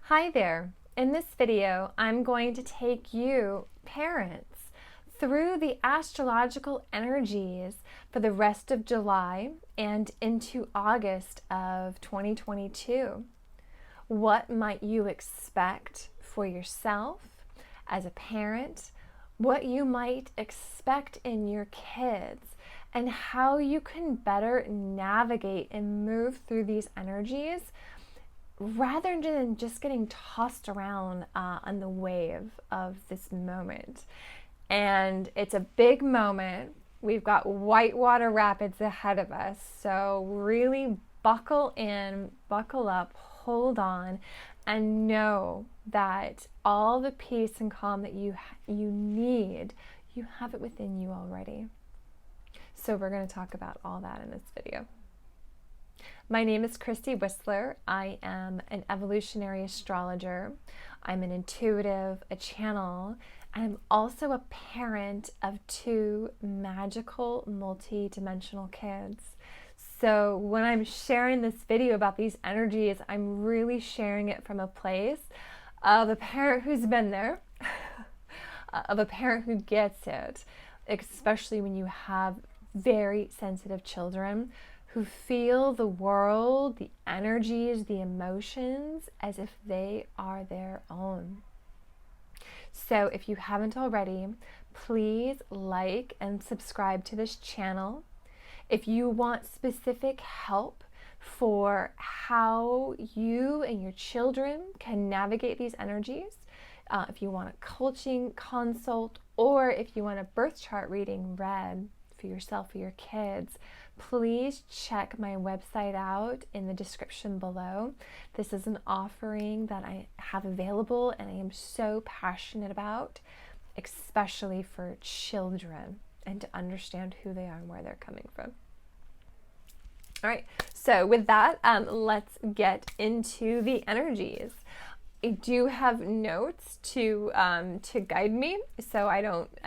Hi there. In this video, I'm going to take you, parents, through the astrological energies for the rest of July and into August of 2022. What might you expect for yourself as a parent? What you might expect in your kids, and how you can better navigate and move through these energies rather than just getting tossed around on the wave of this moment. And it's a big moment. We've got whitewater rapids ahead of us. So really buckle in, buckle up, hold on, and know that all the peace and calm that you need, you have it within you already. So we're going to talk about all that in this video. My name is Christy Whistler. I am an evolutionary astrologer. I'm an intuitive, a channel, and I'm also a parent of two magical, multi-dimensional kids. So when I'm sharing this video about these energies, I'm really sharing it from a place of a parent who's been there, of a parent who gets it, especially when you have very sensitive children who feel the world, the energies, the emotions as if they are their own. So if you haven't already, please like and subscribe to this channel. If you want specific help for how you and your children can navigate these energies, if you want a coaching consult, or if you want a birth chart reading read for yourself or your kids, please check my website out in the description below. This is an offering that I have available and I am so passionate about, especially for children, and to understand who they are and where they're coming from. All right, so with that, let's get into the energies. I do have notes to guide me, so I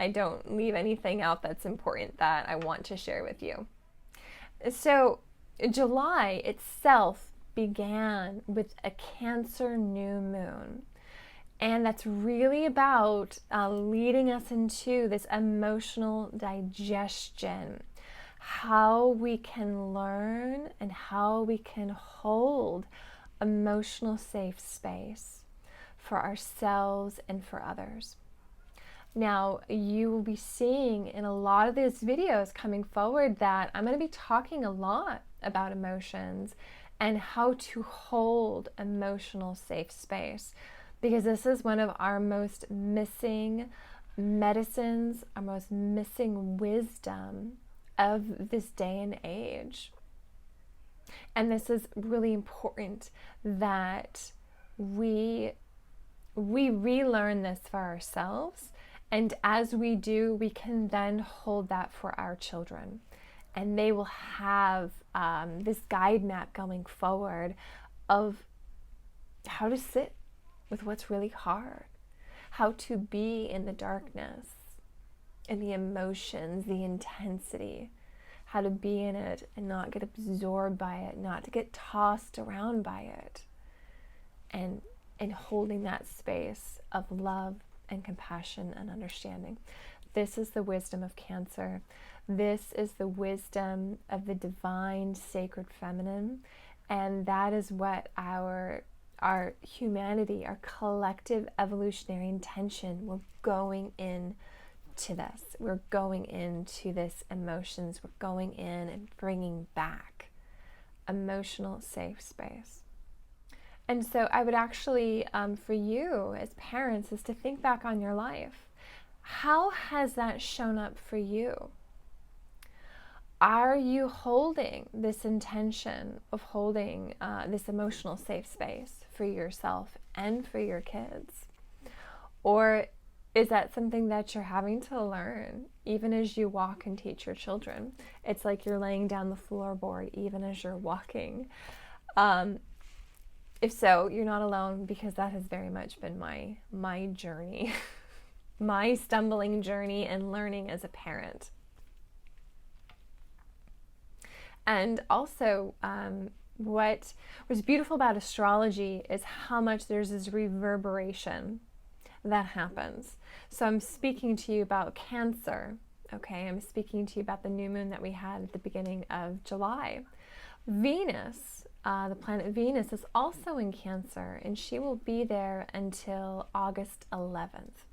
don't leave anything out that's important that I want to share with you. So July itself began with a Cancer new moon, and that's really about leading us into this emotional digestion, how we can learn and how we can hold emotional safe space for ourselves and for others. Now, you will be seeing in a lot of these videos coming forward that I'm going to be talking a lot about emotions and how to hold emotional safe space, because this is one of our most missing medicines, our most missing wisdom of this day and age. And this is really important that we relearn this for ourselves. And as we do, we can then hold that for our children. And they will have this guide map going forward of how to sit with what's really hard, how to be in the darkness, in the emotions, the intensity, how to be in it and not get absorbed by it, not to get tossed around by it, and holding that space of love and compassion and understanding. This is the wisdom of Cancer. This is the wisdom of the divine, sacred feminine, and that is what our humanity, our collective evolutionary intention, we're going in to this. We're going into this emotions. We're going in and bringing back emotional safe space. And so I would actually, for you as parents, is to think back on your life. How has that shown up for you? Are you holding this intention of holding this emotional safe space for yourself and for your kids? Or is that something that you're having to learn even as you walk and teach your children? It's like you're laying down the floorboard even as you're walking. If so, you're not alone, because that has very much been my journey, my stumbling journey and learning as a parent. And also, What's beautiful about astrology is how much there's this reverberation that happens. So I'm speaking to you about Cancer, okay? I'm speaking to you about the new moon that we had at the beginning of July. Venus, the planet Venus, is also in Cancer, and she will be there until August 11th.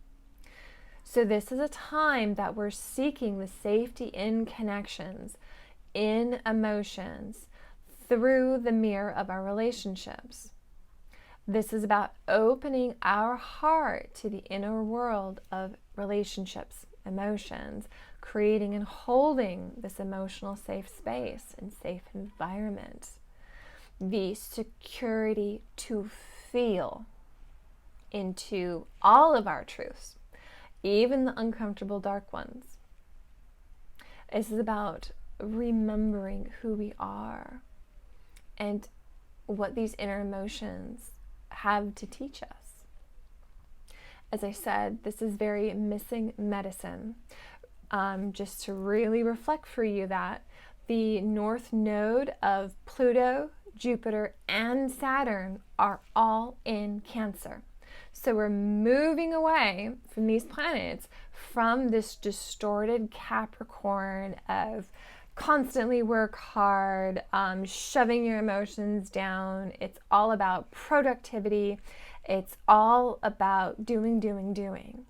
So this is a time that we're seeking the safety in connections, in emotions, through the mirror of our relationships. This is about opening our heart to the inner world of relationships, emotions, creating and holding this emotional safe space and safe environment. The security to feel into all of our truths, even the uncomfortable dark ones. This is about remembering who we are and what these inner emotions have to teach us. As I said, this is very missing medicine. Just to really reflect for you that the north node of Pluto, Jupiter, and Saturn are all in Cancer. So we're moving away from these planets from this distorted Capricorn of constantly work hard, shoving your emotions down. It's all about productivity. It's all about doing.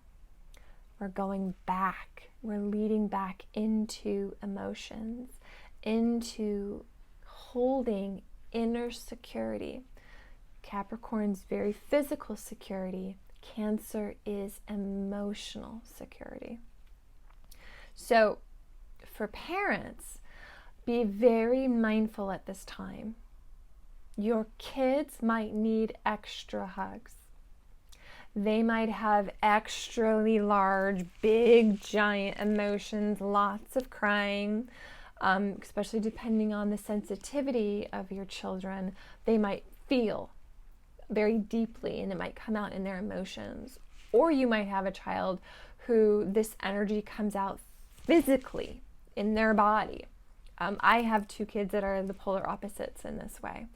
We're going back. We're leading back into emotions, into holding inner security. Capricorn's very physical security. Cancer is emotional security. So for parents, be very mindful at this time. Your kids might need extra hugs. They might have extremely large, big, giant emotions, lots of crying, especially depending on the sensitivity of your children. They might feel very deeply and it might come out in their emotions. Or you might have a child who this energy comes out physically in their body. I have two kids that are the polar opposites in this way.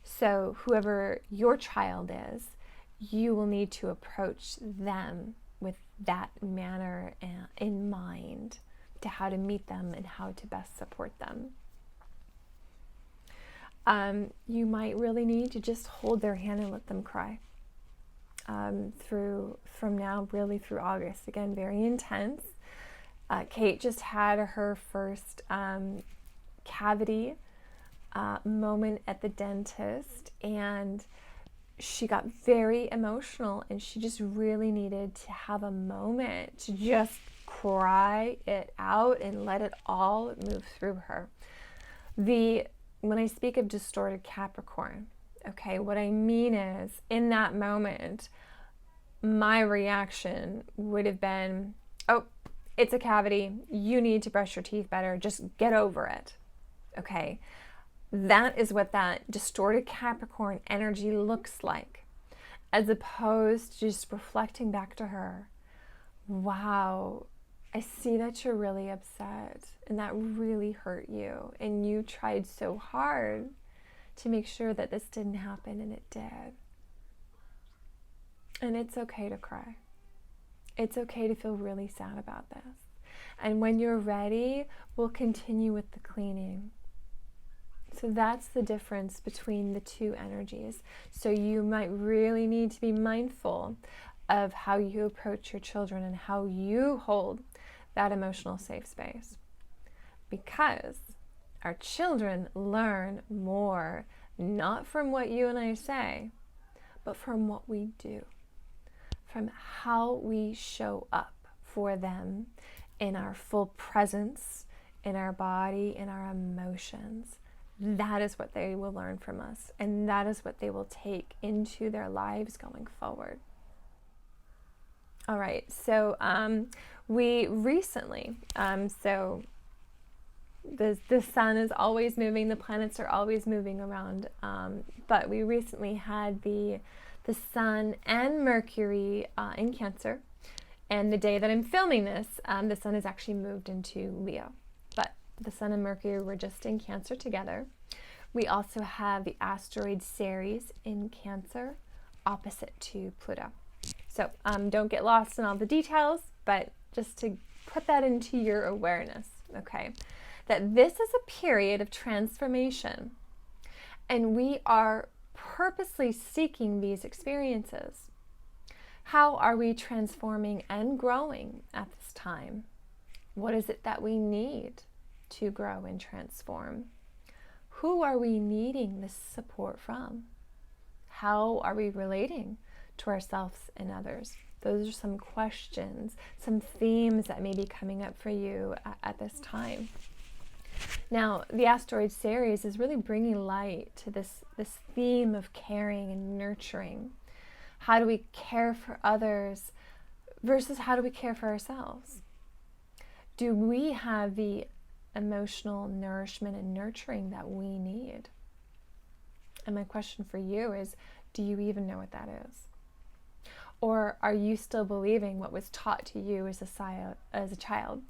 So whoever your child is, you will need to approach them with that manner in mind to how to meet them and how to best support them. You might really need to just hold their hand and let them cry from now really through August. Again, very intense. Kate just had her first cavity moment at the dentist, and she got very emotional, and she just really needed to have a moment to just cry it out and let it all move through her. When I speak of distorted Capricorn, okay, what I mean is in that moment, my reaction would have been, oh, it's a cavity. You need to brush your teeth better. Just get over it. Okay. That is what that distorted Capricorn energy looks like, as opposed to just reflecting back to her, wow, I see that you're really upset and that really hurt you. And you tried so hard to make sure that this didn't happen, and it did. And it's okay to cry. It's okay to feel really sad about this. And when you're ready, we'll continue with the cleaning. So that's the difference between the two energies. So you might really need to be mindful of how you approach your children and how you hold that emotional safe space. Because our children learn more, not from what you and I say, but from what we do, from how we show up for them in our full presence, in our body, in our emotions. That is what they will learn from us, and that is what they will take into their lives going forward. All right, so we recently, so the sun is always moving, the planets are always moving around, but we recently had the sun and Mercury in Cancer, and the day that I'm filming this, the sun has actually moved into Leo. The sun and Mercury were just in Cancer together, We also have the asteroid Ceres in Cancer, opposite to Pluto. So don't get lost in all the details, but just to put that into your awareness, okay? That this is a period of transformation, and we are purposely seeking these experiences. How are we transforming and growing at this time? What is it that we need to grow and transform? Who are we needing this support from? How are we relating to ourselves and others? Those are some questions, some themes that may be coming up for you at this time. Now, the asteroid Ceres is really bringing light to this theme of caring and nurturing. How do we care for others versus how do we care for ourselves? Do we have the emotional nourishment and nurturing that we need? And my question for you is, do you even know what that is? Or are you still believing what was taught to you as a child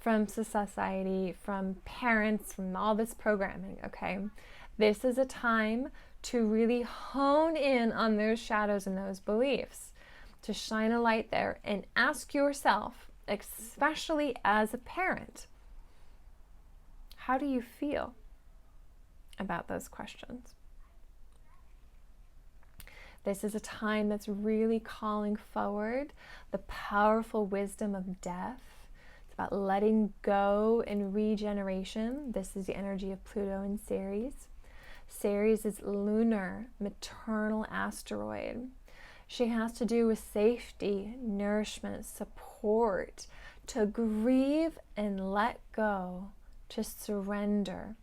from society, from parents, from all this programming, okay? This is a time to really hone in on those shadows and those beliefs, to shine a light there and ask yourself, especially as a parent, how do you feel about those questions? This is a time that's really calling forward the powerful wisdom of death. It's about letting go and regeneration. This is the energy of Pluto and Ceres. Ceres is lunar, maternal asteroid. She has to do with safety, nourishment, support, to grieve and let go, to surrender.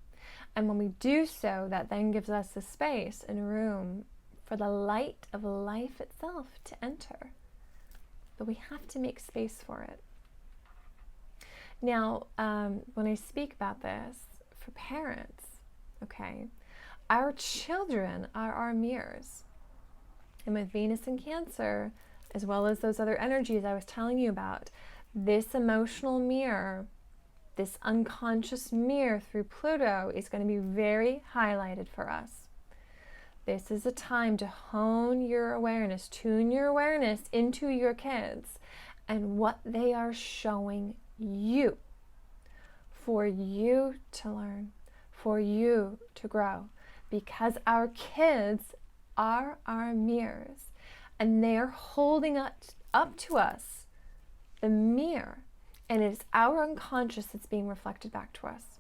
And when we do so, that then gives us the space and room for the light of life itself to enter. But we have to make space for it. Now, when I speak about this, for parents, okay, our children are our mirrors. And with Venus in Cancer, as well as those other energies I was telling you about, this emotional mirror, this unconscious mirror through Pluto is going to be very highlighted for us. This is a time to hone your awareness, tune your awareness into your kids and what they are showing you, for you to learn, for you to grow, because our kids are our mirrors and they are holding up to us the mirror, and it is our unconscious that's being reflected back to us.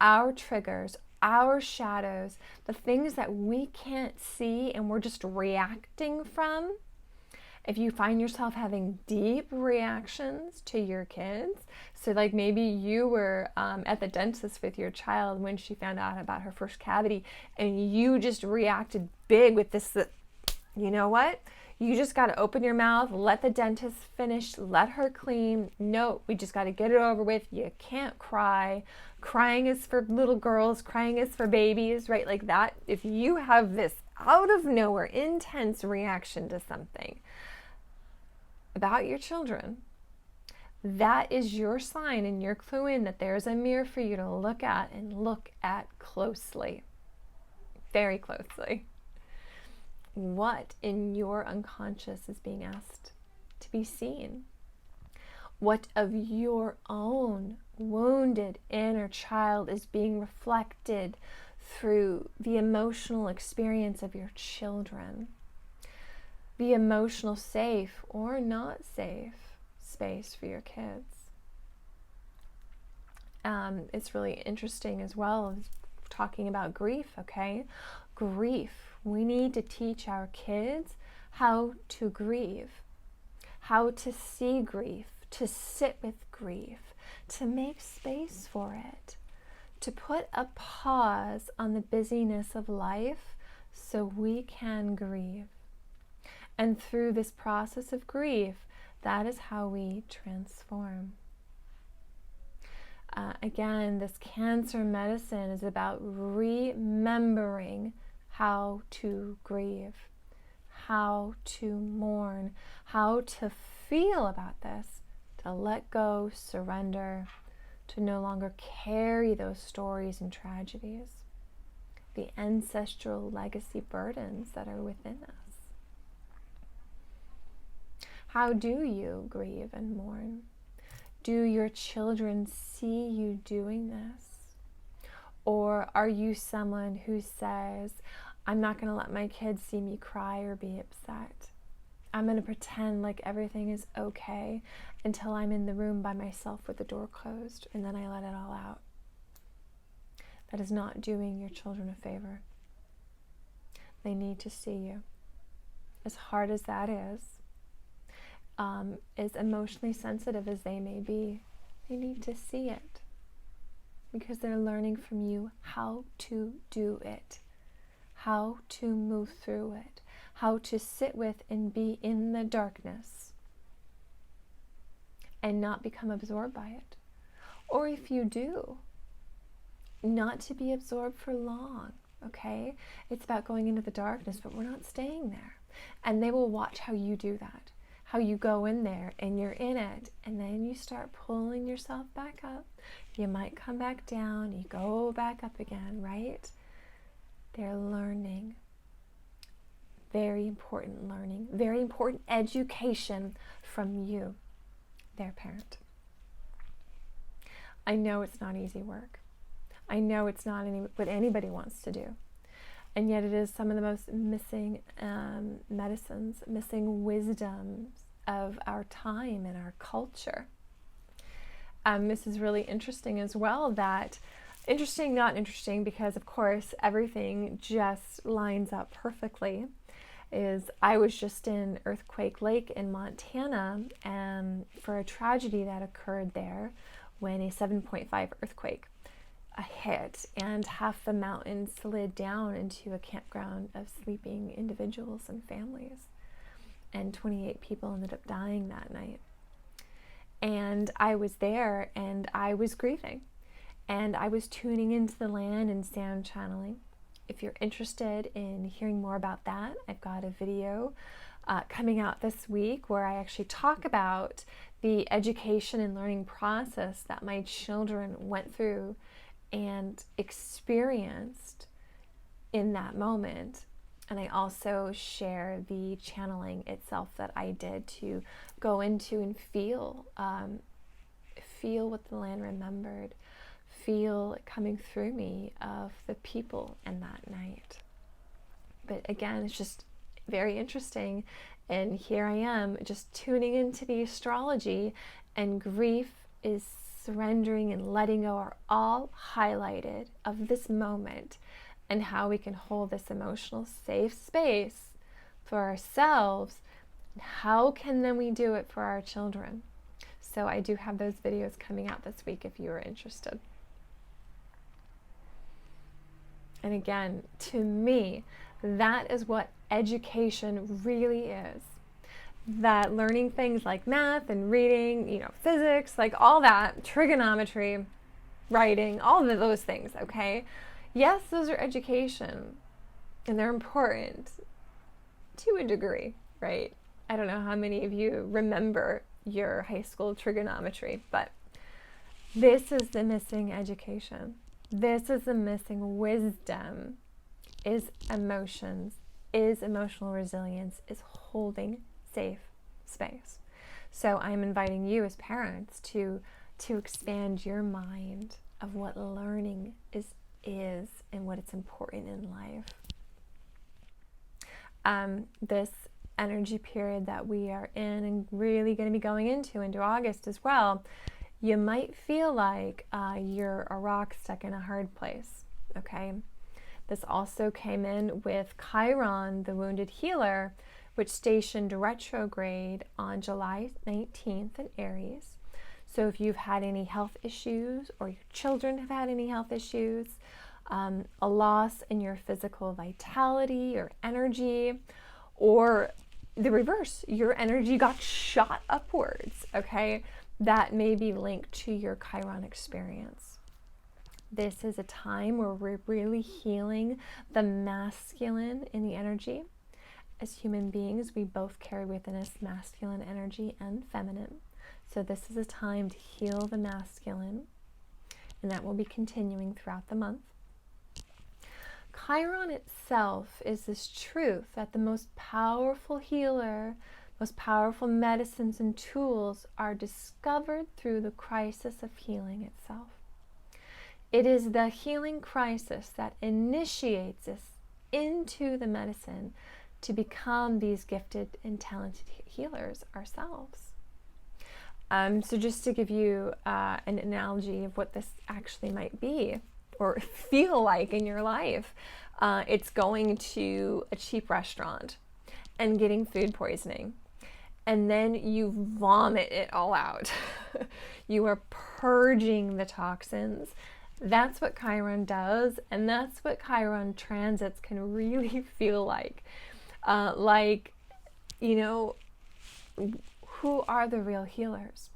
Our triggers, our shadows, the things that we can't see and we're just reacting from. If you find yourself having deep reactions to your kids, so like maybe you were at the dentist with your child when she found out about her first cavity and you just reacted big with this, you know what? You just got to open your mouth, let the dentist finish, let her clean. No, we just got to get it over with. You can't cry. Crying is for little girls. Crying is for babies, right? Like that. If you have this out of nowhere intense reaction to something about your children, that is your sign and your clue in that there's a mirror for you to look at and look at closely, very closely. What in your unconscious is being asked to be seen? What of your own wounded inner child is being reflected through the emotional experience of your children? The emotional safe or not safe space for your kids. It's really interesting as well as talking about grief, okay? Grief. We need to teach our kids how to grieve, how to see grief, to sit with grief, to make space for it, to put a pause on the busyness of life so we can grieve. And through this process of grief, that is how we transform. Again, this Cancer medicine is about remembering how to grieve, how to mourn, how to feel about this, to let go, surrender, to no longer carry those stories and tragedies. the ancestral legacy burdens that are within us. How do you grieve and mourn? Do your children see you doing this? Or are you someone who says, I'm not going to let my kids see me cry or be upset. I'm going to pretend like everything is okay until I'm in the room by myself with the door closed, and then I let it all out. That is not doing your children a favor. They need to see you. As hard as that is, as emotionally sensitive as they may be, they need to see it because they're learning from you how to do it, how to move through it, how to sit with and be in the darkness and not become absorbed by it. Or if you do, not to be absorbed for long, okay? It's about going into the darkness, but we're not staying there. And they will watch how you do that, how you go in there and you're in it, and then you start pulling yourself back up. You might come back down, you go back up again, right? They're learning. Very important learning, very important education from you, their parent. I know it's not easy work. I know it's not what anybody wants to do. And yet it is some of the most missing medicines, missing wisdoms of our time and our culture. This is really interesting as well, that interesting, not interesting, because of course everything just lines up perfectly. I was just in Earthquake Lake in Montana for a tragedy that occurred there when a 7.5 earthquake hit and half the mountain slid down into a campground of sleeping individuals and families, and 28 people ended up dying that night. And I was there and I was grieving and I was tuning into the land and sound channeling. If you're interested in hearing more about that, I've got a video coming out this week where I actually talk about the education and learning process that my children went through and experienced in that moment. And I also share the channeling itself that I did to go into and feel what the land remembered, feel coming through me of the people in that night. But again, it's just very interesting. And here I am just tuning into the astrology, and grief is surrendering and letting go are all highlighted of this moment, and how we can hold this emotional safe space for ourselves. And how can then we do it for our children? So I do have those videos coming out this week if you are interested. And again, to me, that is what education really is. That learning things like math and reading, physics, like all that, trigonometry, writing, all of those things, okay? Yes, those are education, and they're important to a degree, right? I don't know how many of you remember your high school trigonometry, but this is the missing education. This is the missing wisdom, is emotions, is emotional resilience, is holding safe space. So I'm inviting you as parents to expand your mind of what learning is and what it's important in life. This energy period that we are in and really going to be going into August as well, you might feel like you're a rock stuck in a hard place, okay? This also came in with Chiron, the wounded healer, which stationed retrograde on July 19th in Aries. So if you've had any health issues, or your children have had any health issues, a loss in your physical vitality or energy, or the reverse, your energy got shot upwards, okay? That may be linked to your Chiron experience. This is a time where we're really healing the masculine in the energy. As human beings, we both carry within us masculine energy and feminine. So this is a time to heal the masculine, and that will be continuing throughout the month. Chiron itself is this truth that the most powerful healer, most powerful medicines and tools are discovered through the crisis of healing itself. It is the healing crisis that initiates us into the medicine to become these gifted and talented healers ourselves. So just to give you an analogy of what this actually might be or feel like in your life, it's going to a cheap restaurant and getting food poisoning. And then you vomit it all out. You are purging the toxins. That's what Chiron does, and that's what Chiron transits can really feel like. Who are the real healers?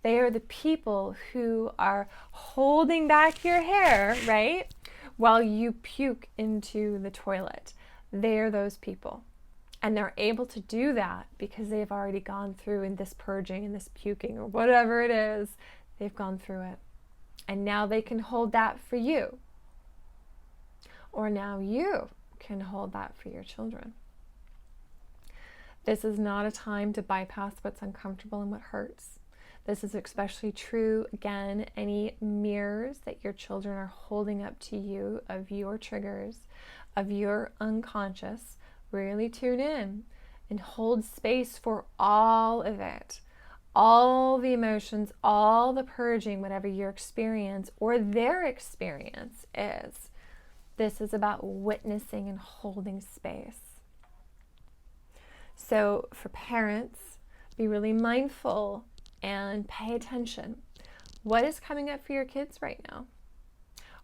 They are the people who are holding back your hair, right, while you puke into the toilet. They're those people. And they're able to do that because they've already gone through in this purging and this puking or whatever it is. They've gone through it. And now they can hold that for you. Or now you can hold that for your children. This is not a time to bypass what's uncomfortable and what hurts. This is especially true, again, any mirrors that your children are holding up to you of your triggers, of your unconscious. Really tune in and hold space for all of it. All the emotions, all the purging, whatever your experience or their experience is. This is about witnessing and holding space. So for parents, be really mindful and pay attention. What is coming up for your kids right now?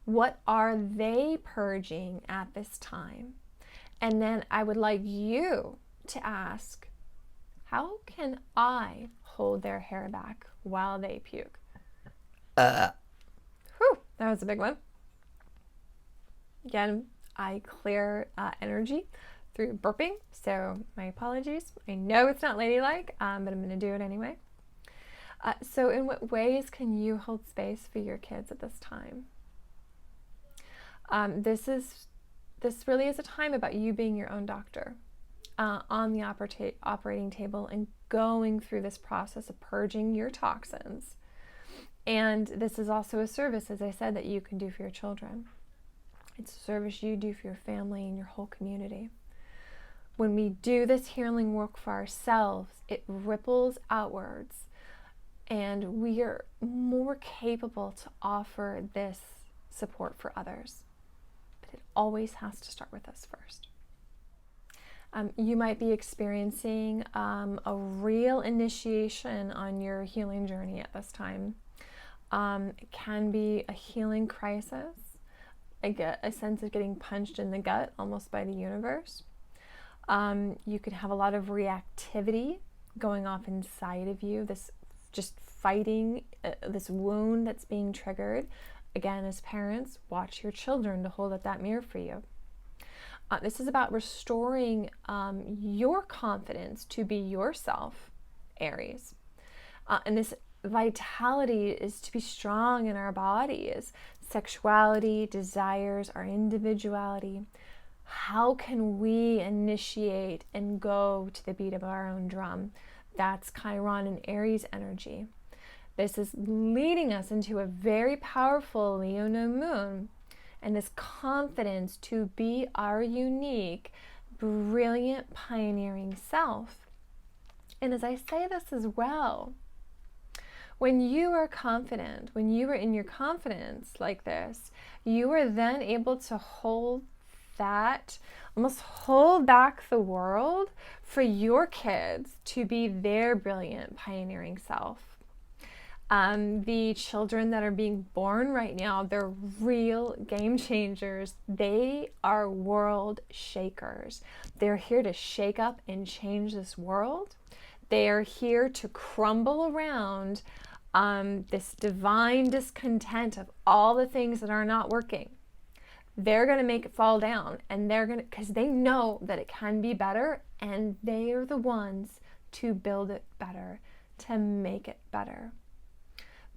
What are they purging at this time? And then I would like you to ask, how can I hold their hair back while they puke? Whew, that was a big one. Again, I clear energy through burping, so my apologies. I know it's not ladylike, but I'm going to do it anyway. So in what ways can you hold space for your kids at this time? This really is a time about you being your own doctor on the operating table and going through this process of purging your toxins. And this is also a service, as I said, that you can do for your children. It's a service you do for your family and your whole community. When we do this healing work for ourselves, it ripples outwards, and we are more capable to offer this support for others. But it always has to start with us first. You might be experiencing a real initiation on your healing journey at this time. It can be a healing crisis. I get a sense of getting punched in the gut almost by the universe. You could have a lot of reactivity going off inside of you, this just fighting this wound that's being triggered. Again, as parents, watch your children to hold up that mirror for you. This is about restoring your confidence to be yourself, Aries. And this vitality is to be strong in our bodies, sexuality, desires, our individuality. How can we initiate and go to the beat of our own drum? That's Chiron and Aries energy. This is leading us into a very powerful Leo new moon, and this confidence to be our unique, brilliant, pioneering self. And as I say this as well, when you are confident, when you are in your confidence like this, you are then able to hold that, almost hold back the world for your kids to be their brilliant, pioneering self. The children that are being born right now, they're real game changers. They are world shakers. They're here to shake up and change this world. They are here to crumble around this divine discontent of all the things that are not working. They're going to make it fall down, and they're going to, because they know that it can be better, and they are the ones to build it better, to make it better.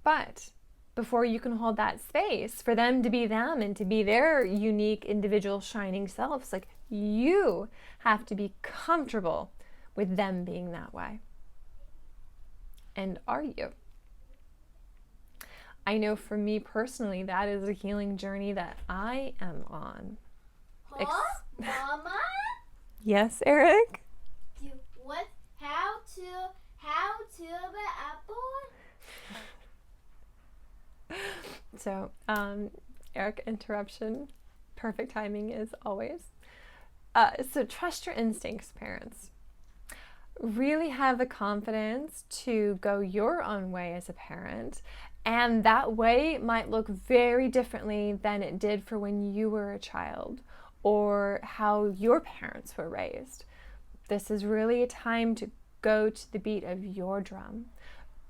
But before you can hold that space for them to be them and to be their unique, individual, shining selves. Like, you have to be comfortable with them being that way. And are you? I know for me personally, that is a healing journey that I am on. Huh? Mama? Yes, Eric? What? How to the apple? So, Eric, interruption. Perfect timing as always. So trust your instincts, parents. Really have the confidence to go your own way as a parent, and that way might look very differently than it did for when you were a child or how your parents were raised. This is really a time to go to the beat of your drum.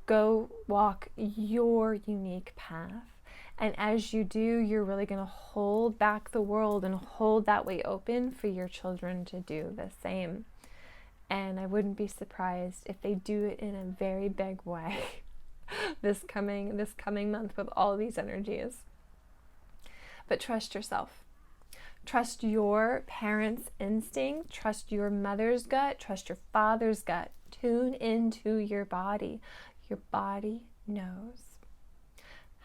Go walk your unique path. And as you do, you're really going to hold back the world and hold that way open for your children to do the same. And I wouldn't be surprised if they do it in a very big way this coming month with all these energies. But trust yourself. Trust your parents' instinct. Trust your mother's gut. Trust your father's gut. Tune into your body. Your body knows.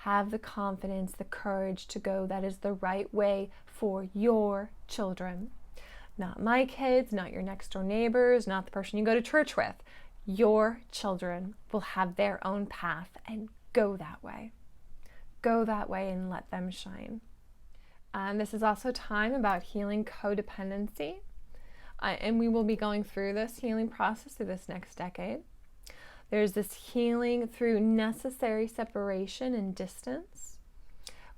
Have the confidence, the courage to go. That is the right way for your children. Not my kids, not your next door neighbors, not the person you go to church with. Your children will have their own path, and go that way. Go that way and let them shine. This is also time about healing codependency. And we will be going through this healing process through this next decade. There's this healing through necessary separation and distance.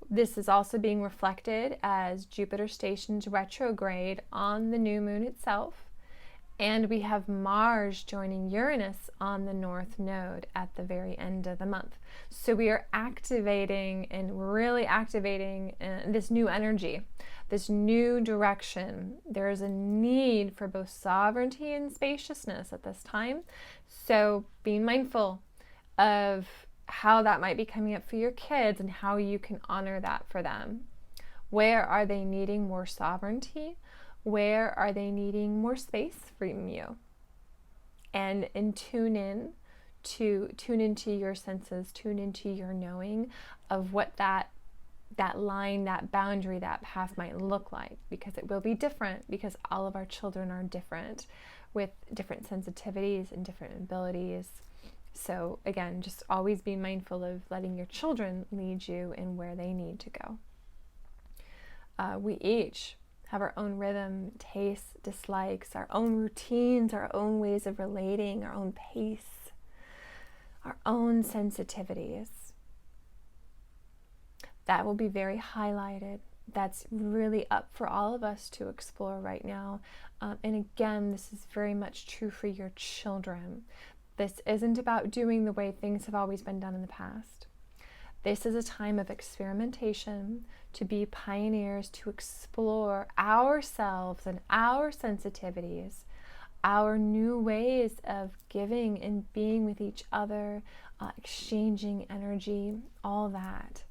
This is also being reflected as Jupiter stations retrograde on the new moon itself. And we have Mars joining Uranus on the North Node at the very end of the month. So we are activating and really activating this new energy, this new direction. There is a need for both sovereignty and spaciousness at this time. So being mindful of how that might be coming up for your kids and how you can honor that for them. Where are they needing more sovereignty? Where are they needing more space from you? And tune into your senses, tune into your knowing of what that line, that boundary, that path might look like, because it will be different, because all of our children are different with different sensitivities and different abilities. So again, just always be mindful of letting your children lead you in where they need to go. We each have our own rhythm, tastes, dislikes, our own routines, our own ways of relating, our own pace, our own sensitivities. That will be very highlighted. That's really up for all of us to explore right now. And again, this is very much true for your children. This isn't about doing the way things have always been done in the past. This is a time of experimentation, to be pioneers, to explore ourselves and our sensitivities, our new ways of giving and being with each other, exchanging energy, all that.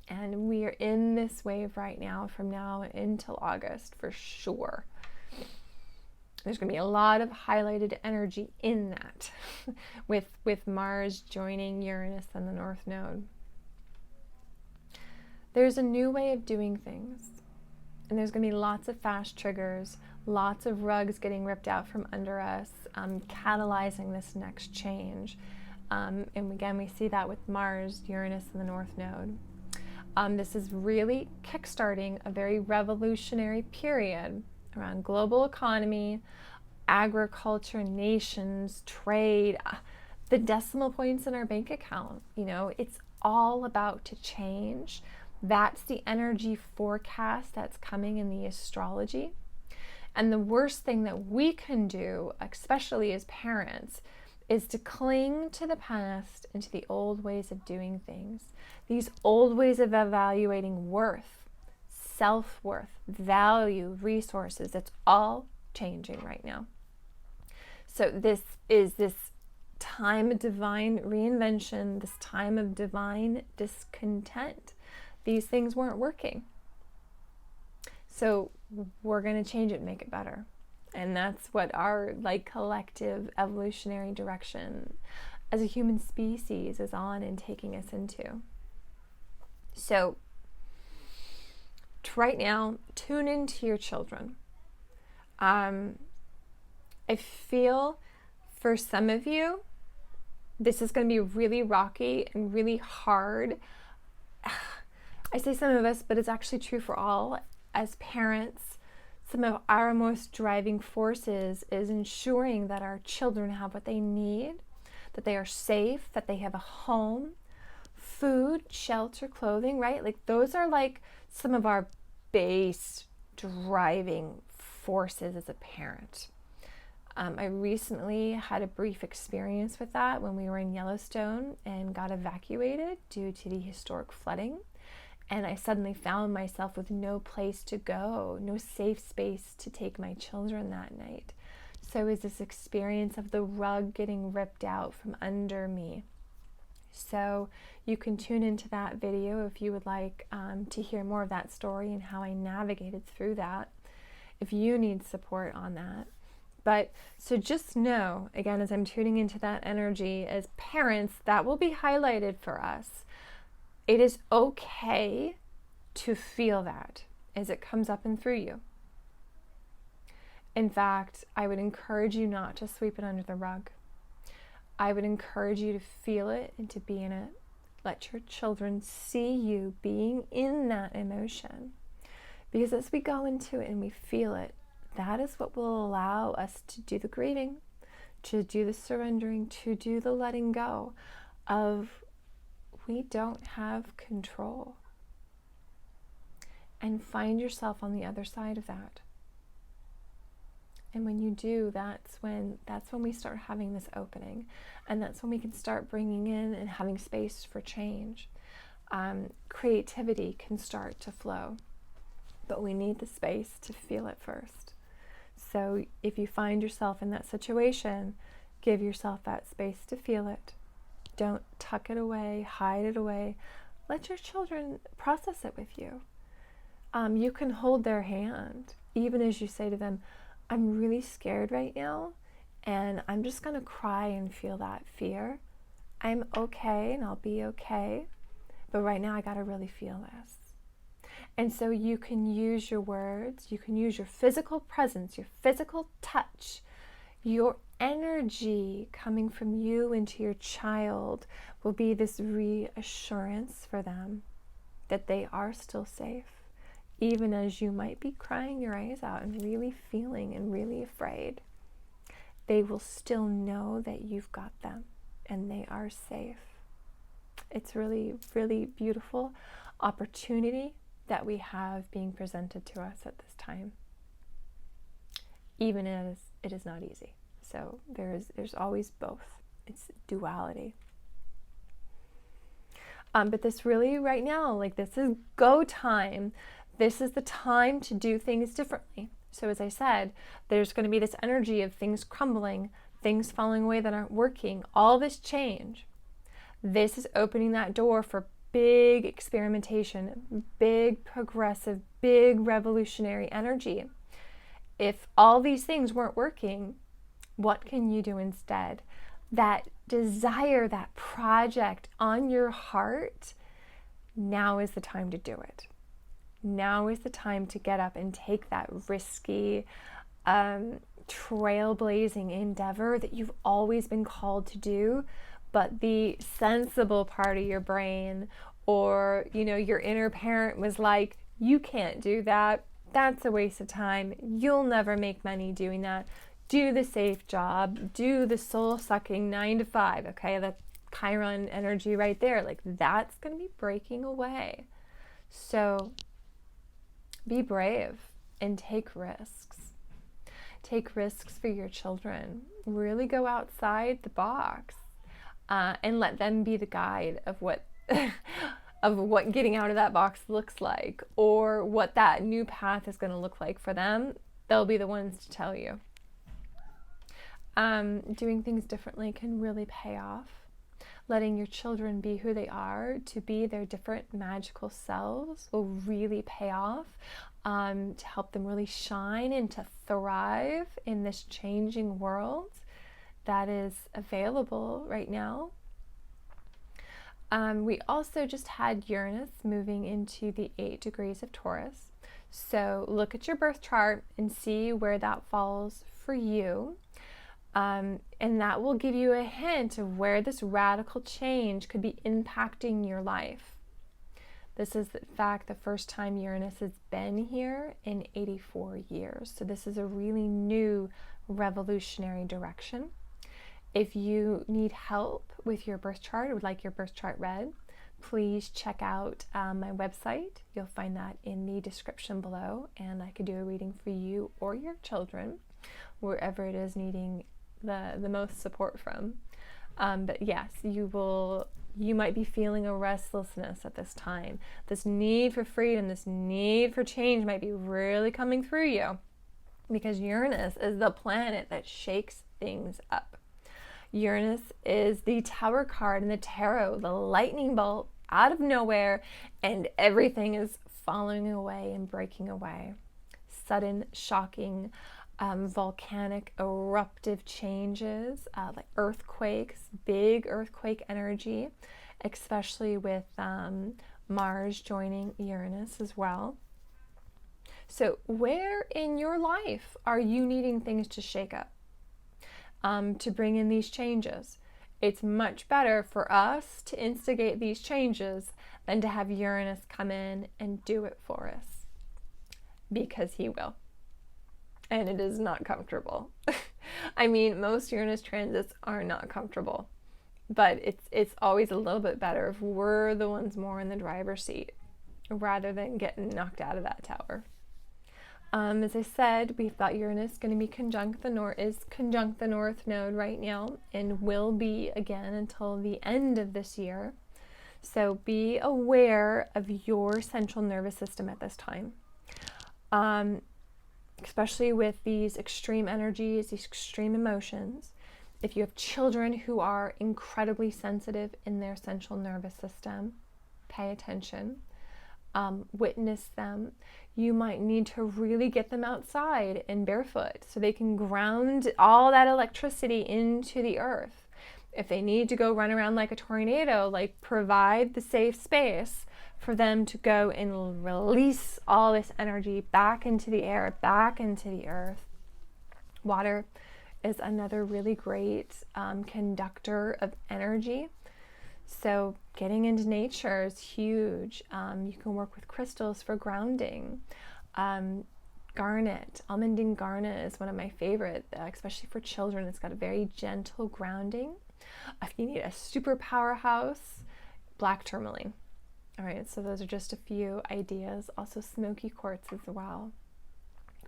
And we are in this wave right now, from now until August for sure. There's going to be a lot of highlighted energy in that with Mars joining Uranus and the North Node. There's a new way of doing things, and there's going to be lots of fast triggers, lots of rugs getting ripped out from under us, catalyzing this next change. And again, we see that with Mars, Uranus, and the North Node. This is really kickstarting a very revolutionary period around global economy, agriculture, nations, trade, the decimal points in our bank account. It's all about to change. That's the energy forecast that's coming in the astrology. And the worst thing that we can do, especially as parents, is to cling to the past and to the old ways of doing things. These old ways of evaluating worth, self-worth, value, resources, it's all changing right now. So this time of divine reinvention, this time of divine discontent. These things weren't working. So we're going to change it and make it better. And that's what our collective evolutionary direction as a human species is on and taking us into. So right now, tune into your children. I feel for some of you, this is going to be really rocky and really hard. I say some of us, but it's actually true for all. As parents, some of our most driving forces is ensuring that our children have what they need, that they are safe, that they have a home, food, shelter, clothing, right? Those are some of our base driving forces as a parent. I recently had a brief experience with that when we were in Yellowstone and got evacuated due to the historic flooding. And I suddenly found myself with no place to go, no safe space to take my children that night. So it was this experience of the rug getting ripped out from under me. So you can tune into that video if you would like to hear more of that story and how I navigated through that, if you need support on that. But so just know, again, as I'm tuning into that energy, as parents, that will be highlighted for us. It is okay to feel that as it comes up and through you. In fact, I would encourage you not to sweep it under the rug. I would encourage you to feel it and to be in it. Let your children see you being in that emotion. Because as we go into it and we feel it, that is what will allow us to do the grieving, to do the surrendering, to do the letting go of we don't have control. And find yourself on the other side of that. And when you do, that's when we start having this opening. And that's when we can start bringing in and having space for change. Creativity can start to flow. But we need the space to feel it first. So if you find yourself in that situation, give yourself that space to feel it. Don't tuck it away, hide it away. Let your children process it with you. You can hold their hand, even as you say to them, I'm really scared right now, and I'm just going to cry and feel that fear. I'm okay, and I'll be okay, but right now I got to really feel this. And so you can use your words, you can use your physical presence, your physical touch, your energy coming from you into your child will be this reassurance for them that they are still safe, even as you might be crying your eyes out and really feeling and really afraid. They will still know that you've got them and they are safe. It's really, really beautiful opportunity that we have being presented to us at this time, even as it is not easy. So there's always both. It's duality. But this really right now, this is go time. This is the time to do things differently. So as I said, there's going to be this energy of things crumbling, things falling away that aren't working, all this change. This is opening that door for big experimentation, big progressive, big revolutionary energy. If all these things weren't working, what can you do instead? That desire, that project on your heart, now is the time to do it. Now is the time to get up and take that risky, trailblazing endeavor that you've always been called to do, but the sensible part of your brain or, your inner parent was like, you can't do that. That's a waste of time. You'll never make money doing that. Do the safe job. Do the soul-sucking 9 to 5. Okay, that's Chiron energy right there. That's going to be breaking away. So be brave and take risks. Take risks for your children. Really go outside the box and let them be the guide of what of what getting out of that box looks like, or what that new path is going to look like for them. They'll be the ones to tell you. Doing things differently can really pay off. Letting your children be who they are, to be their different magical selves, will really pay off, to help them really shine and to thrive in this changing world that is available right now. We also just had Uranus moving into the 8 degrees of Taurus. So look at your birth chart and see where that falls for you. And that will give you a hint of where this radical change could be impacting your life. This is, in fact, the first time Uranus has been here in 84 years. So this is a really new revolutionary direction. If you need help with your birth chart or would like your birth chart read, please check out my website. You'll find that in the description below, and I could do a reading for you or your children, wherever it is needing the most support from. But yes, you might be feeling a restlessness at this time. This need for freedom, this need for change might be really coming through you, because Uranus is the planet that shakes things up. Uranus is the Tower card in the tarot, the lightning bolt out of nowhere, and everything is falling away and breaking away. Sudden, shocking, volcanic, eruptive changes, like earthquakes, big earthquake energy, especially with Mars joining Uranus as well. So where in your life are you needing things to shake up? To bring in these changes? It's much better for us to instigate these changes than to have Uranus come in and do it for us, because he will. And it is not comfortable. I mean, most Uranus transits are not comfortable, but it's always a little bit better if we're the ones more in the driver's seat rather than getting knocked out of that tower. As I said, we've got Uranus going to be conjunct the North Node right now, and will be again until the end of this year. So be aware of your central nervous system at this time. Especially with these extreme energies, these extreme emotions. If you have children who are incredibly sensitive in their central nervous system, pay attention. Witness them. You might need to really get them outside and barefoot so they can ground all that electricity into the earth. If they need to go run around like a tornado, like provide the safe space for them to go and release all this energy back into the air, back into the earth. Water is another really great conductor of energy. So getting into nature is huge. You can work with crystals for grounding. Garnet, almandine garnet is one of my favorite, especially for children. It's got a very gentle grounding. If you need a super powerhouse, black tourmaline. All right, so those are just a few ideas. Also smoky quartz as well.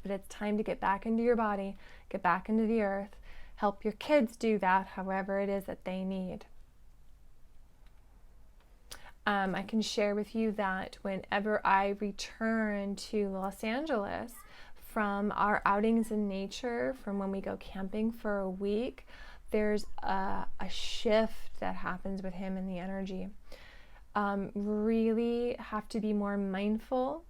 But it's time to get back into your body, get back into the earth, help your kids do that, however it is that they need. I can share with you that whenever I return to Los Angeles from our outings in nature, from when we go camping for a week, there's a shift that happens with him in the energy. Really have to be more mindful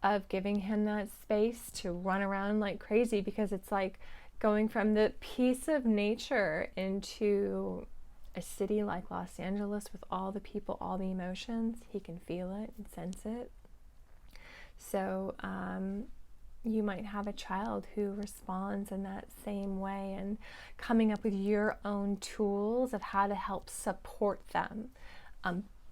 of giving him that space to run around like crazy, because it's like going from the peace of nature into a city like Los Angeles with all the people, all the emotions. He can feel it and sense it. So you might have a child who responds in that same way, and coming up with your own tools of how to help support them.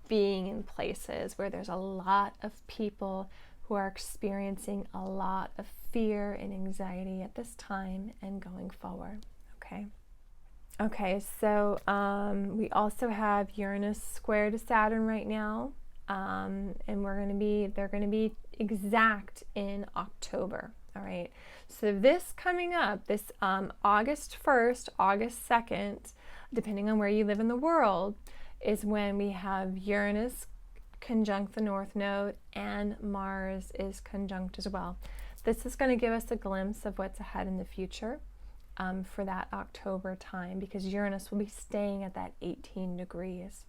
Being in places where there's a lot of people who are experiencing a lot of fear and anxiety at this time and going forward. Okay, so we also have Uranus square to Saturn right now, and they're going to be exact in October. All right, so this coming up, this August 1st, August 2nd, depending on where you live in the world, is when we have Uranus conjunct the North Node, and Mars is conjunct as well. This is going to give us a glimpse of what's ahead in the future. for that October time, because Uranus will be staying at that 18 degrees.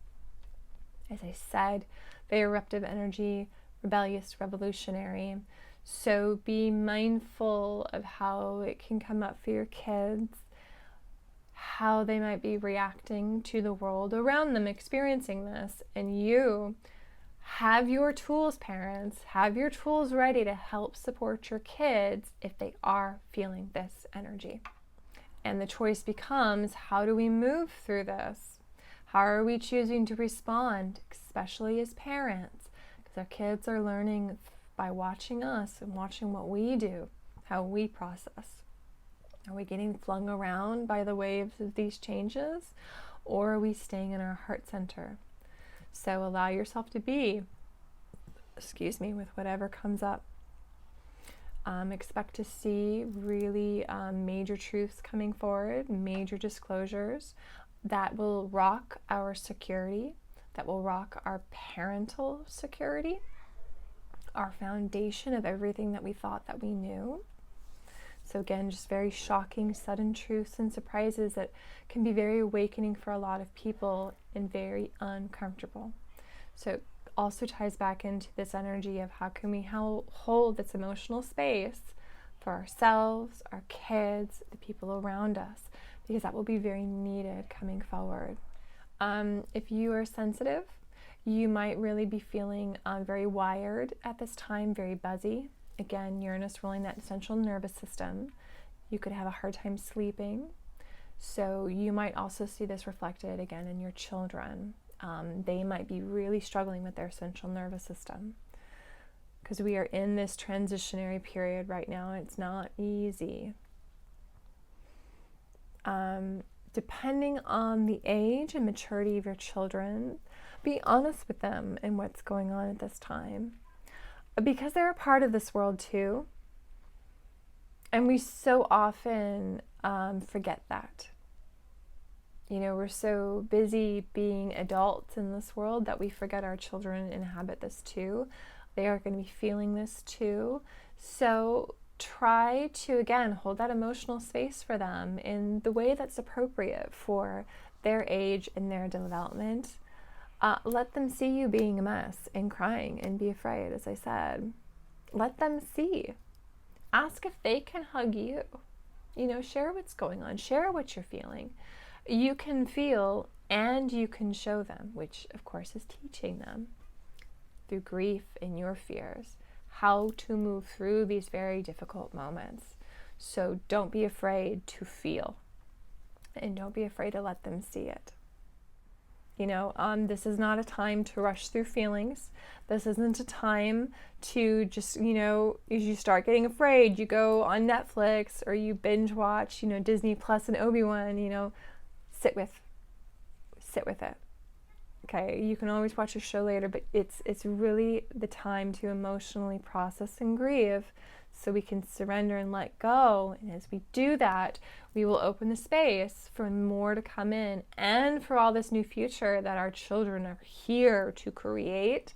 As I said, very eruptive energy, rebellious, revolutionary. So be mindful of how it can come up for your kids, how they might be reacting to the world around them experiencing this. And you have your tools, parents, have your tools ready to help support your kids if they are feeling this energy. And the choice becomes, how do we move through this? How are we choosing to respond, especially as parents? Because our kids are learning by watching us and watching what we do, how we process. Are we getting flung around by the waves of these changes, or are we staying in our heart center? So allow yourself to be, with whatever comes up. Expect to see really major truths coming forward, major disclosures that will rock our security, that will rock our parental security, our foundation of everything that we thought that we knew. So again, just very shocking, sudden truths and surprises that can be very awakening for a lot of people and very uncomfortable. So it also ties back into this energy of how can we hold this emotional space for ourselves, our kids, the people around us, because that will be very needed coming forward. If you are sensitive, you might really be feeling very wired at this time, very buzzy. Again, Uranus ruling that central nervous system. You could have a hard time sleeping. So you might also see this reflected again in your children. They might be really struggling with their central nervous system, because we are in this transitionary period right now. It's not easy. Depending on the age and maturity of your children, be honest with them and what's going on at this time, because they're a part of this world too. And we so often forget that. We're so busy being adults in this world that we forget our children inhabit this too. They are going to be feeling this too. So try to, again, hold that emotional space for them in the way that's appropriate for their age and their development. Let them see you being a mess and crying and be afraid, as I said. Let them see. Ask if they can hug you. Share what's going on. Share what you're feeling. You can feel and you can show them, which of course is teaching them through grief and your fears how to move through these very difficult moments. So don't be afraid to feel, and don't be afraid to let them see it. This is not a time to rush through feelings. This isn't a time to just, as you start getting afraid, you go on Netflix or you binge watch, Disney Plus and Obi-Wan, sit with it. Okay, you can always watch a show later, but it's really the time to emotionally process and grieve so we can surrender and let go. And as we do that, we will open the space for more to come in and for all this new future that our children are here to create,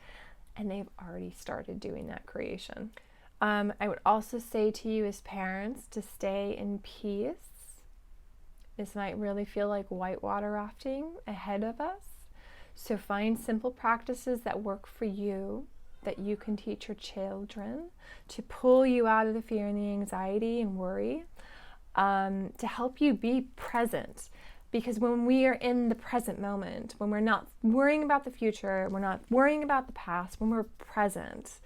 and they've already started doing that creation. I would also say to you as parents to stay in peace. This might really feel like whitewater rafting ahead of us. So find simple practices that work for you, that you can teach your children to pull you out of the fear and the anxiety and worry, to help you be present. Because when we are in the present moment, when we're not worrying about the future, we're not worrying about the past, when we're present,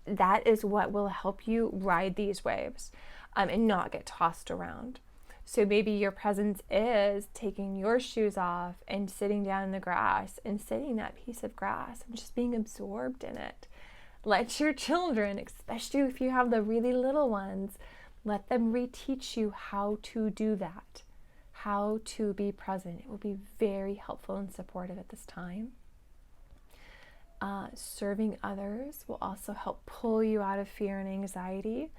that is what will help you ride these waves and not get tossed around. So maybe your presence is taking your shoes off and sitting down in the grass and sitting that piece of grass and just being absorbed in it. Let your children, especially if you have the really little ones, let them reteach you how to do that, how to be present. It will be very helpful and supportive at this time. Serving others will also help pull you out of fear and anxiety.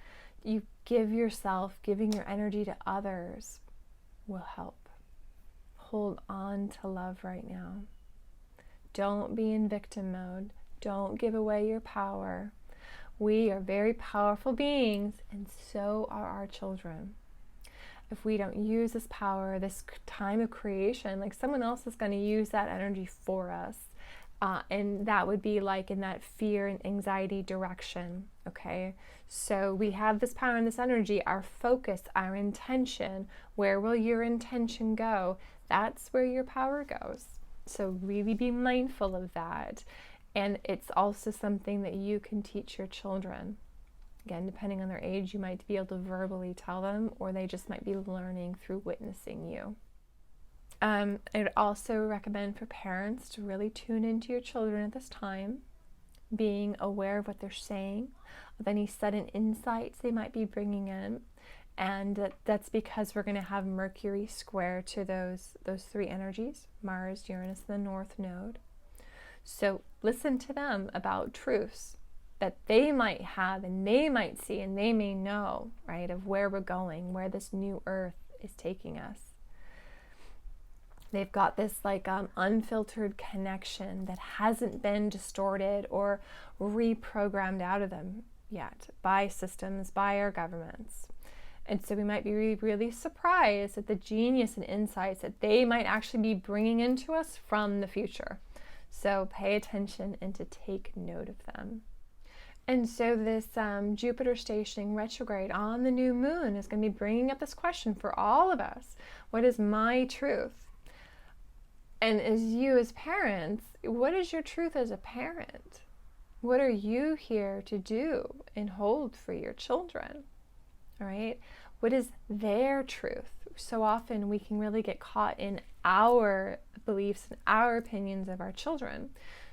You give yourself, giving your energy to others will help. Hold on to love right now. Don't be in victim mode. Don't give away your power. We are very powerful beings, and so are our children. if we don't use this power, this time of creation, like someone else is going to use that energy for us. And that would be like in that fear and anxiety direction, okay? So we have this power and this energy, our focus, our intention. Where will your intention go? That's where your power goes. So really be mindful of that. And it's also something that you can teach your children. Again, depending on their age, you might be able to verbally tell them, or they just might be learning through witnessing you. I would also recommend for parents to really tune into your children at this time, being aware of what they're saying, of any sudden insights they might be bringing in. And that's because we're going to have Mercury square to those three energies, Mars, Uranus, and the North Node. So listen to them about truths that they might have and they might see and they may know, right, of where we're going, where this new earth is taking us. They've got this like unfiltered connection that hasn't been distorted or reprogrammed out of them yet by systems, by our governments. And so we might be really, really surprised at the genius and insights that they might actually be bringing into us from the future. So pay attention and to take note of them. And so this Jupiter stationing retrograde on the new moon is going to be bringing up this question for all of us. What is my truth? And as you as parents, what is your truth as a parent? What are you here to do and hold for your children? All right? What is their truth? So often we can really get caught in our beliefs and our opinions of our children.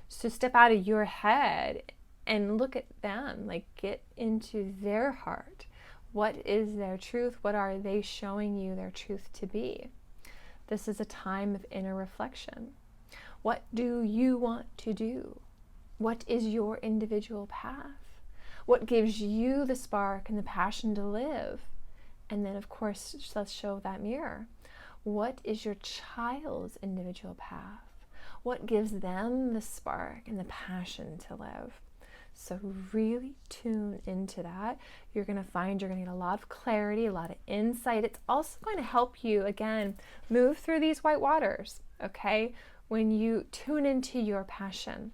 So step out of your head and look at them, like get into their heart. What is their truth? What are they showing you their truth to be? This is a time of inner reflection. What do you want to do? What is your individual path? What gives you the spark and the passion to live? And then, of course, let's show that mirror. What is your child's individual path? What gives them the spark and the passion to live? So really tune into that. You're going to find you're going to get a lot of clarity, a lot of insight. It's also going to help you, again, move through these white waters, okay? When you tune into your passion,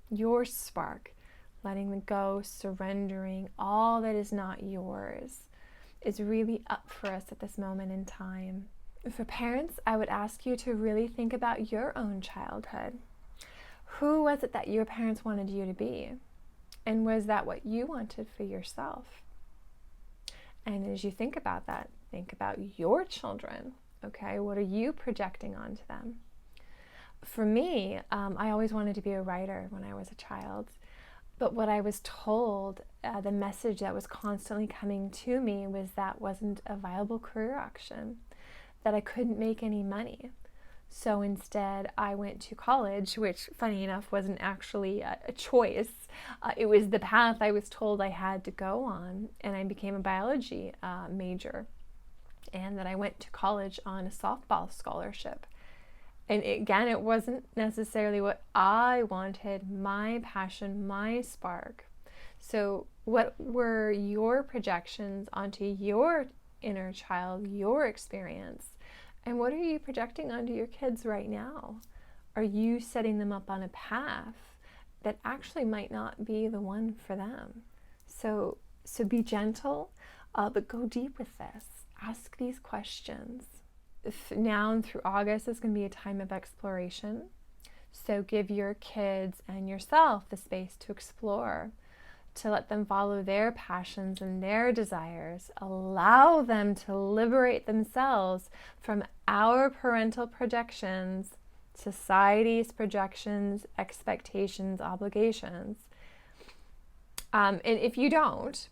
your spark, letting go, surrendering all that is not yours is really up for us at this moment in time. For parents, I would ask you to really think about your own childhood. Who was it that your parents wanted you to be? And was that what you wanted for yourself? And as you think about that, think about your children, okay? What are you projecting onto them? For me, I always wanted to be a writer when I was a child. But what I was told, the message that was constantly coming to me was that wasn't a viable career option, that I couldn't make any money. So instead, I went to college, which, funny enough, wasn't actually a choice. It was the path I was told I had to go on, and I became a biology major. And that I went to college on a softball scholarship. And again, it wasn't necessarily what I wanted, my passion, my spark. So what were your projections onto your inner child, your experience? And what are you projecting onto your kids right now? Are you setting them up on a path that actually might not be the one for them? So be gentle, but go deep with this. Ask these questions. Now and through August is going to be a time of exploration. So give your kids and yourself the space to explore, to let them follow their passions and their desires. Allow them to liberate themselves from our parental projections, society's projections, expectations, obligations. And if you don't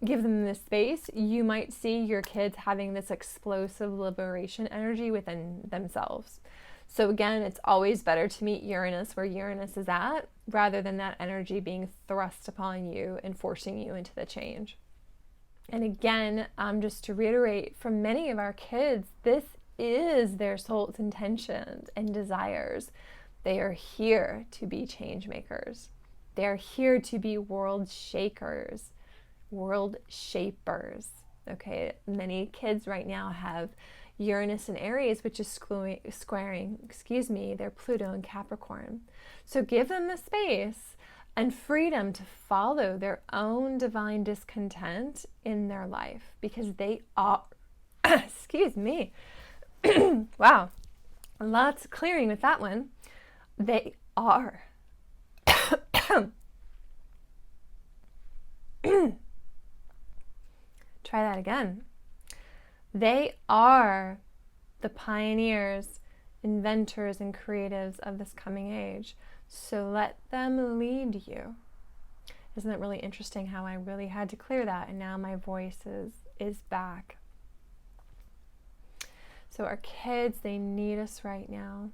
give them this space, you might see your kids having this explosive liberation energy within themselves. So again, it's always better to meet Uranus where Uranus is at, rather than that energy being thrust upon you and forcing you into the change. And again, just to reiterate, for many of our kids, this is their soul's intentions and desires. They are here to be change makers. They are here to be world shakers, world shapers. Okay, many kids right now have Uranus and Aries, which is squaring, their Pluto and Capricorn. So give them the space and freedom to follow their own divine discontent in their life, because they are, wow, lots of clearing with that one. They are. Try that again. They are the pioneers, inventors, and creatives of this coming age. So let them lead you. Isn't it really interesting how I really had to clear that, and now my voice is back. So our kids, they need us right now.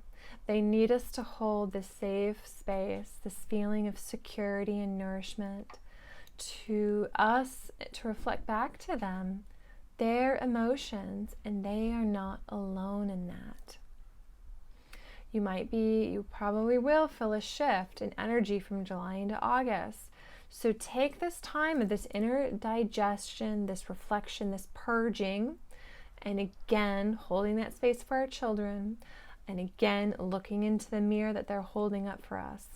They need us to hold this safe space, this feeling of security and nourishment, to us, to reflect back to them their emotions, and they are not alone in that. You probably will feel a shift in energy from July into August. So take this time of this inner digestion, this reflection, this purging, and again, holding that space for our children, and again, looking into the mirror that they're holding up for us.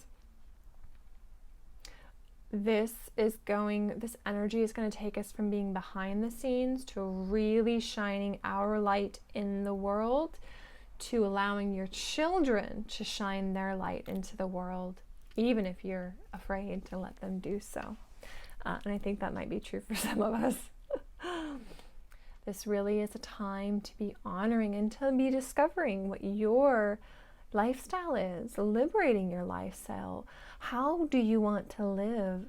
This energy is going to take us from being behind the scenes to really shining our light in the world, to allowing your children to shine their light into the world, even if you're afraid to let them do so. And I think that might be true for some of us. This really is a time to be honoring and to be discovering what your lifestyle is, liberating your lifestyle. How do you want to live?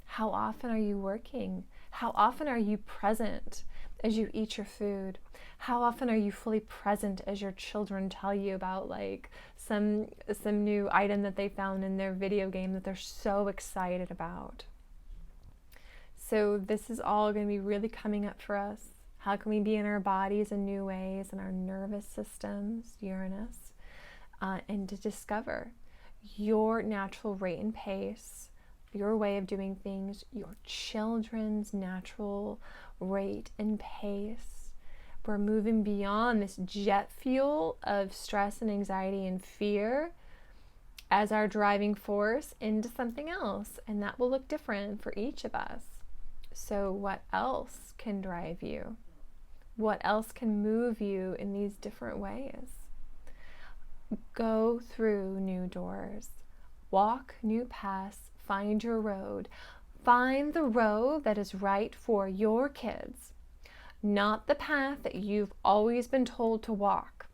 How often are you working? How often are you present as you eat your food? How often are you fully present as your children tell you about like some new item that they found in their video game that they're so excited about? So this is all going to be really coming up for us. How can we be in our bodies in new ways, in our nervous systems, Uranus, and to discover your natural rate and pace, your way of doing things, your children's natural rate and pace. We're moving beyond this jet fuel of stress and anxiety and fear as our driving force into something else, and that will look different for each of us. So what else can drive you? What else can move you in these different ways? Go through new doors, walk new paths, find your road. Find the road that is right for your kids, not the path that you've always been told to walk.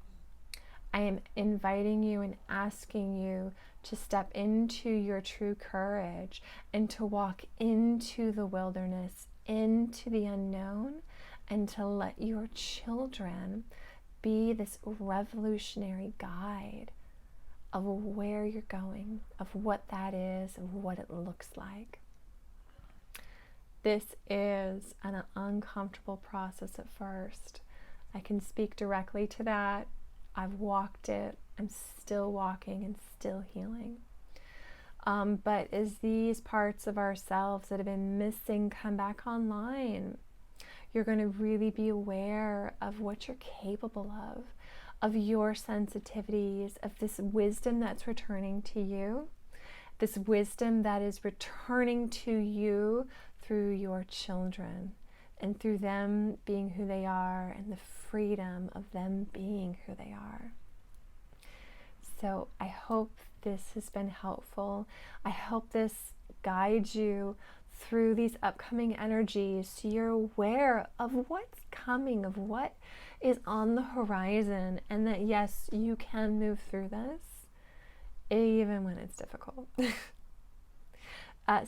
I am inviting you and asking you to step into your true courage and to walk into the wilderness, into the unknown, and to let your children be this revolutionary guide of where you're going, of what that is, of what it looks like. This is an uncomfortable process at first. I can speak directly to that. I've walked it. I'm still walking and still healing. But as these parts of ourselves that have been missing come back online, you're going to really be aware of what you're capable of your sensitivities, of this wisdom that's returning to you, this wisdom that is returning to you through your children and through them being who they are and the freedom of them being who they are. So I hope this has been helpful. I hope this guides you through these upcoming energies so you're aware of what's coming, of what is on the horizon, and that yes, you can move through this even when it's difficult.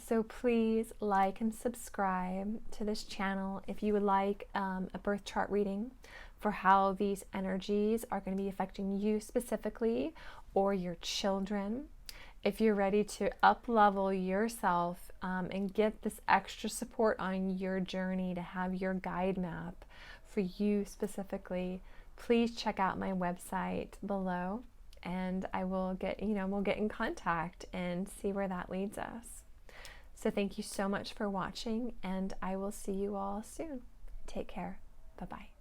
So please like and subscribe to this channel if you would like a birth chart reading for how these energies are going to be affecting you specifically or your children. If you're ready to up-level yourself and get this extra support on your journey to have your guide map for you specifically, please check out my website below, and I will we'll get in contact and see where that leads us. So thank you so much for watching, and I will see you all soon. Take care. Bye-bye.